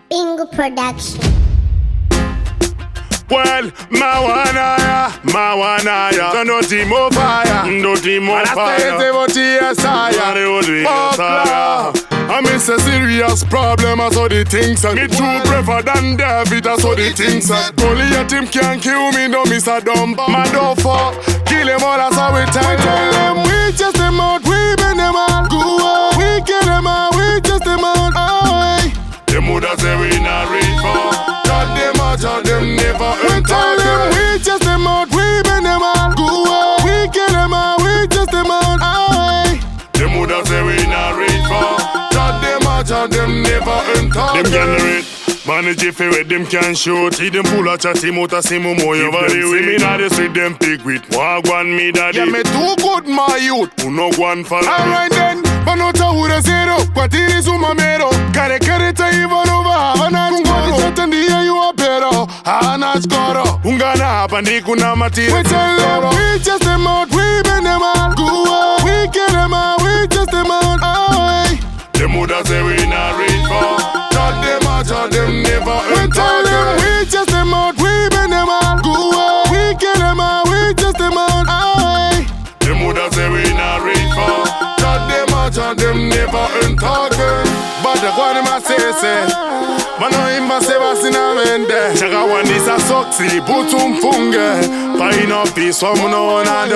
Bingo Production. Well, mawana ya Ndo timo fire Anastete voti esaya Okla I miss a serious problem, I saw the things and me too braver than David, I saw the things and Goliath him can't kill me, no miss a dumb man don't fall. Kill him all, that's how we tell them. We just them out, we bend them all. Go away, we kill them all, we just them out. Away. Them woulda say we not reach for. Shot them out, shot them never. We tell them, we just them out, we bend them all. Go away, we kill them all, we just them out. Away. Them woulda say we not reach for. Shot them never enter. Them generate manage if with them can shoot. See them pull a chatty motor, see mo more over the way. Me not the street them pick with wagwan me daddy. Yeah, me too good my youth. Who no one follow. Alright then, but not a wood a zero. What it is umamero. Care ta even over. Havana ngoro. Certain dia you are better. Hana skoro. Ungana hapandi kuna matiri. We tell them we just them out, we bend them all. Go away, we kill them all, we just them out. Away. Them woulda say we not reach for. Shot them out, shot them never. We tell them we just them out, we bend them all. Go away, we kill them all, we just them out. Aye. Them woulda say we not reach for. Shot them out, shot them never enter them. But the one him a say. Mano him se vasina mende. Chaka one is a soxy, butum funge. Pine up peace, some no one and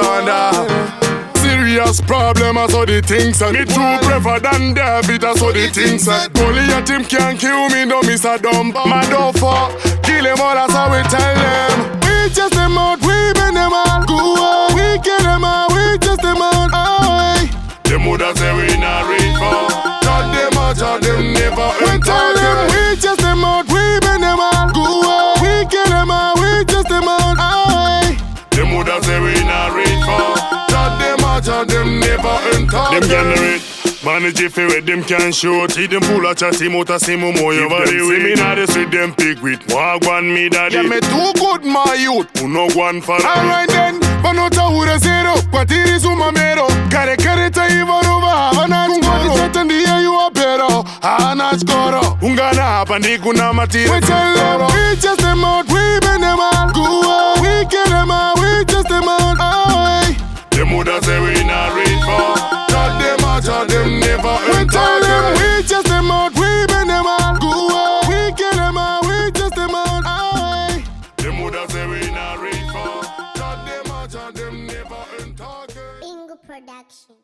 serious problem, I saw the things and me too braver than David, I saw the things and Goliath him can't kill me, no miss a dumb man don't fall. Kill him all, that's how we tell them. We just them out, we bend them all. Go away, we kill them all, we just them out. Away. Them woulda say we not reach for. Shot them out, shot them never. We tell them we just them out, we bend them all. Go away, we kill them all, we just them out. Away. Them woulda say we not reach for. Shot them never enter. Them generate manage if with them can shoot. See them pull a chatty motor, see mo more over the way. See me not the street them pick with wagwan me daddy. Yeah, me too good my youth. Who no one follow. Alright then, but not a wood a zero. What it is umamero. Care ta even over. Havana ngoro. Certain dia you are better. Hana skoro. Ungana hapandi kuna matiri. We tell them we just them out, we bend them all. Go away, we kill them all, we just them out. Away. Them woulda say we not reach for. Shot them out, shot them never. We tell them we just them out, we bend them all. Go away, we kill them all, we just them out. Aye. Them woulda say we not reach for. Shot them out, shot them never enter. Bingo Production.